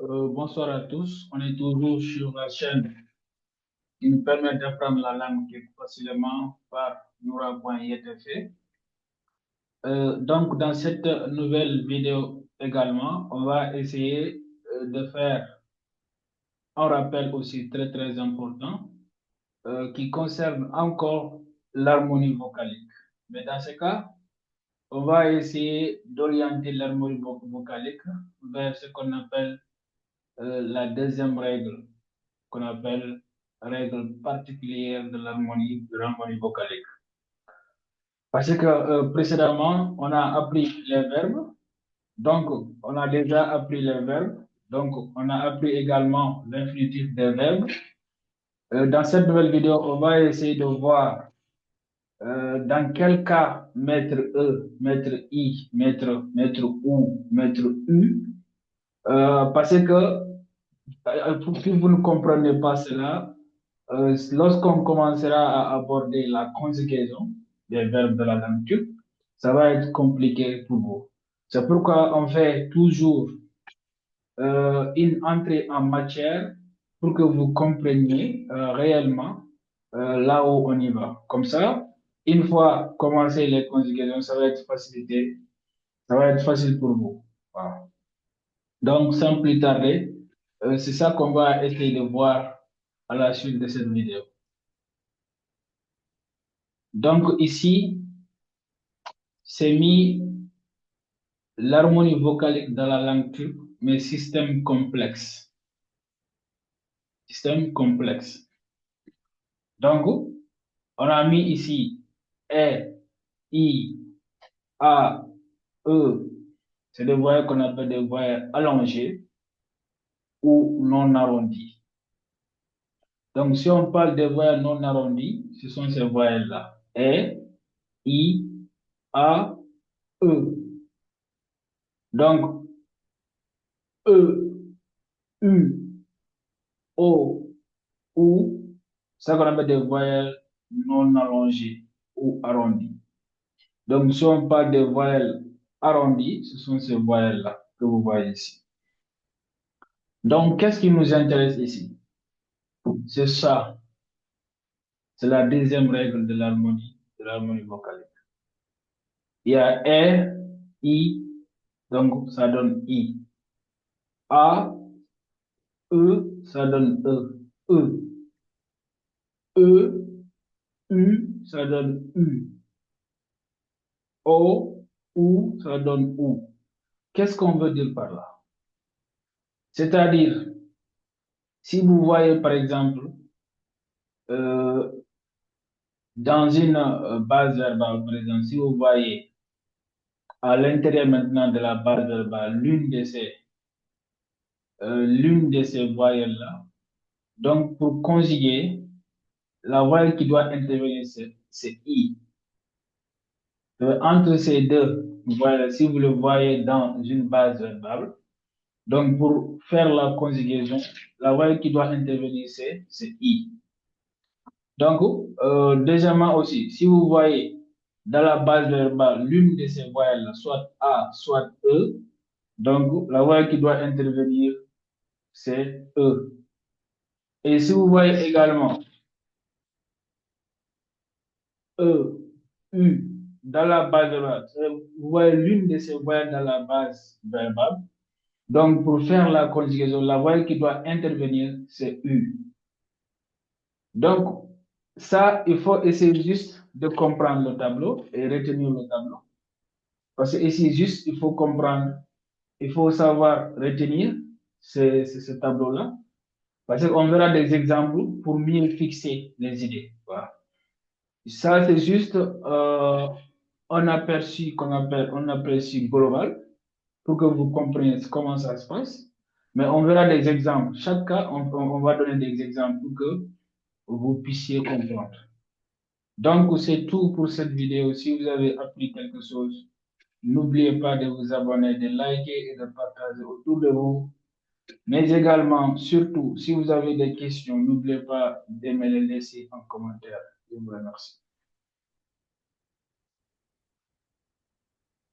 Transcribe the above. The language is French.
Bonsoir à tous. On est toujours sur la chaîne qui nous permet d'apprendre la langue facilement par Noura.IETF. Donc, dans cette nouvelle vidéo également, on va essayer de faire un rappel aussi très très important qui concerne encore l'harmonie vocalique. Mais dans ce cas, on va essayer d'orienter l'harmonie vocalique vers ce qu'on appelle la deuxième règle qu'on appelle règle particulière de l'harmonie vocalique. Parce que précédemment, on a appris les verbes, donc on a déjà appris les verbes, donc on a appris également l'infinitif des verbes. Dans cette nouvelle vidéo, on va essayer de voir dans quel cas mettre E, mettre I, mettre OU, mettre U, parce que si vous ne comprenez pas cela, lorsqu'on commencera à aborder la conjugaison des verbes de la langue turque, ça va être compliqué pour vous. C'est pourquoi on fait toujours une entrée en matière pour que vous compreniez réellement là où on y va. Comme ça, une fois commencé les conjugaisons, ça va être facilité, ça va être facile pour vous. Voilà. Donc, sans plus tarder, c'est ça qu'on va essayer de voir à la suite de cette vidéo. Donc ici, c'est mis l'harmonie vocalique dans la langue turque, mais système complexe. Système complexe. Donc, on a mis ici E, I, A, E. C'est des voyelles qu'on appelle des voyelles allongées ou non arrondies. Donc, si on parle des voyelles non arrondies, ce sont ces voyelles-là. E, I, A, E. Donc, E, U, O, ou ça qu'on appelle des voyelles non allongées ou arrondies. Donc, si on parle des voyelles arrondies, ce sont ces voyelles-là que vous voyez ici. Donc, qu'est-ce qui nous intéresse ici? C'est ça. C'est la deuxième règle de l'harmonie vocalique. Il y a R, I, donc ça donne I. A, E, ça donne E. E, E, U, ça donne U. O, ou, ça donne OU. Qu'est-ce qu'on veut dire par là? C'est-à-dire, si vous voyez par exemple euh, dans une base verbale, par exemple, si vous voyez à l'intérieur maintenant de la base verbale l'une de ces voyelles-là, donc pour conjuguer, la voyelle qui doit intervenir, c'est I. Entre ces deux voyelles, si vous le voyez dans une base verbale, donc pour faire la conjugaison, la voyelle qui doit intervenir, c'est I. Donc, deuxièmement aussi, si vous voyez dans la base verbale l'une de ces voyelles, soit A, soit E, donc la voyelle qui doit intervenir, c'est E. Et si vous voyez également E, U dans la base verbale, vous voyez l'une de ces voyelles dans la base verbale, donc pour faire la conjugaison, la voyelle qui doit intervenir, c'est U. Donc, ça, il faut essayer juste de comprendre le tableau et retenir le tableau. Parce que ici, juste, il faut comprendre, il faut savoir retenir ce tableau-là. Parce qu'on verra des exemples pour mieux fixer les idées. Voilà. Ça, c'est juste un aperçu qu'on appelle un aperçu global pour que vous compreniez comment ça se passe. Mais on verra des exemples. Chaque cas, on va donner des exemples pour que vous puissiez comprendre. Donc, c'est tout pour cette vidéo. Si vous avez appris quelque chose, n'oubliez pas de vous abonner, de liker et de partager autour de vous. Mais également, surtout, si vous avez des questions, n'oubliez pas de me les laisser en commentaire. Je vous remercie.